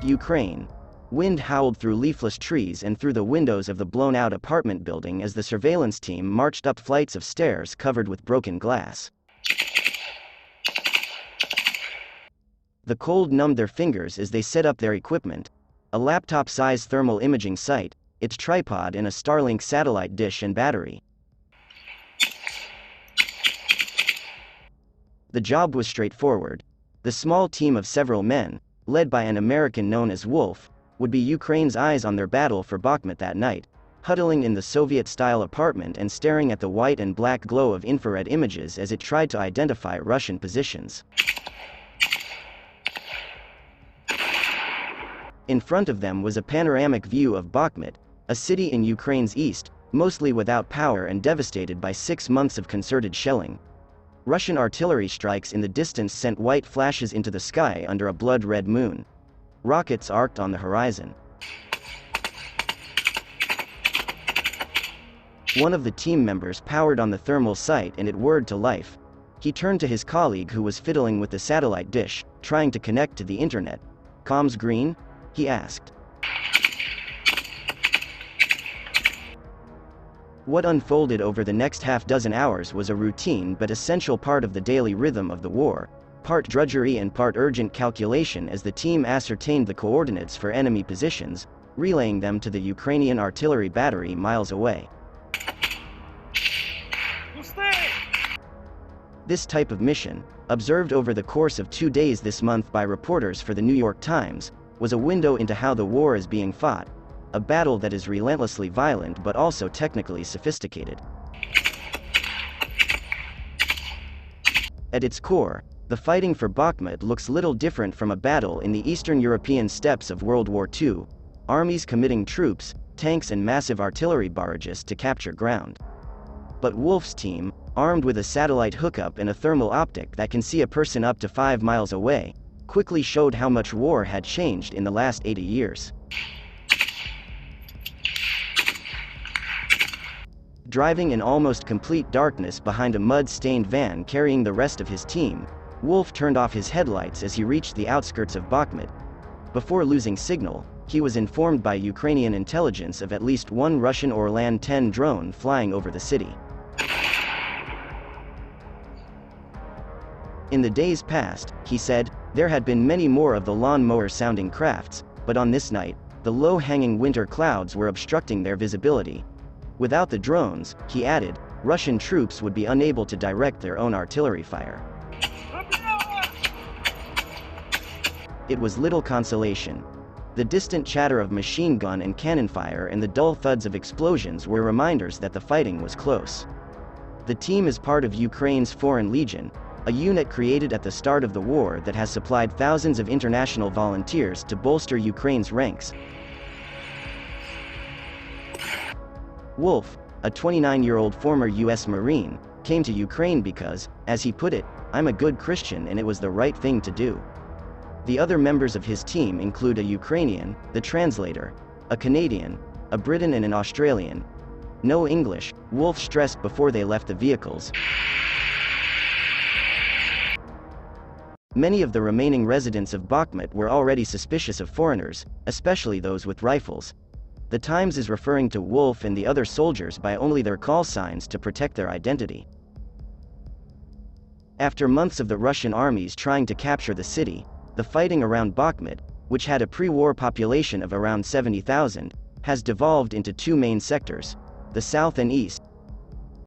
Ukraine. Wind howled through leafless trees and through the windows of the blown-out apartment building as the surveillance team marched up flights of stairs covered with broken glass. The cold numbed their fingers as they set up their equipment: a laptop-sized thermal imaging sight, its tripod and a Starlink satellite dish and battery. The job was straightforward. The small team of several men, led by an American known as Wolf, would be Ukraine's eyes on their battle for Bakhmut that night, huddling in the Soviet-style apartment and staring at the white and black glow of infrared images as it tried to identify Russian positions. In front of them was a panoramic view of Bakhmut, a city in Ukraine's east, mostly without power and devastated by 6 months of concerted shelling. Russian artillery strikes in the distance sent white flashes into the sky under a blood-red moon. Rockets arced on the horizon. One of the team members powered on the thermal sight and it whirred to life. He turned to his colleague who was fiddling with the satellite dish, trying to connect to the internet. "Comms green?" he asked. What unfolded over the next half-dozen hours was a routine but essential part of the daily rhythm of the war, part drudgery and part urgent calculation as the team ascertained the coordinates for enemy positions, relaying them to the Ukrainian artillery battery miles away. This type of mission, observed over the course of 2 days this month by reporters for the New York Times, was a window into how the war is being fought, a battle that is relentlessly violent but also technically sophisticated. At its core, the fighting for Bakhmut looks little different from a battle in the Eastern European steppes of World War II, armies committing troops, tanks and massive artillery barrages to capture ground. But Wolf's team, armed with a satellite hookup and a thermal optic that can see a person up to 5 miles away, quickly showed how much war had changed in the last 80 years. Driving in almost complete darkness behind a mud-stained van carrying the rest of his team, Wolf turned off his headlights as he reached the outskirts of Bakhmut. Before losing signal, he was informed by Ukrainian intelligence of at least one Russian Orlan-10 drone flying over the city. In the days past, he said, there had been many more of the lawn-mower-sounding crafts, but on this night, the low-hanging winter clouds were obstructing their visibility. Without the drones, he added, Russian troops would be unable to direct their own artillery fire. It was little consolation. The distant chatter of machine gun and cannon fire and the dull thuds of explosions were reminders that the fighting was close. The team is part of Ukraine's Foreign Legion, a unit created at the start of the war that has supplied thousands of international volunteers to bolster Ukraine's ranks. Wolf, a 29-year-old former U.S. Marine, came to Ukraine because, as he put it, "I'm a good Christian and it was the right thing to do." The other members of his team include a Ukrainian, the translator, a Canadian, a Briton and an Australian. No English, Wolf stressed before they left the vehicles. Many of the remaining residents of Bakhmut were already suspicious of foreigners, especially those with rifles. The Times is referring to Wolf and the other soldiers by only their call signs to protect their identity. After months of the Russian armies trying to capture the city, the fighting around Bakhmut, which had a pre-war population of around 70,000, has devolved into two main sectors, the south and east,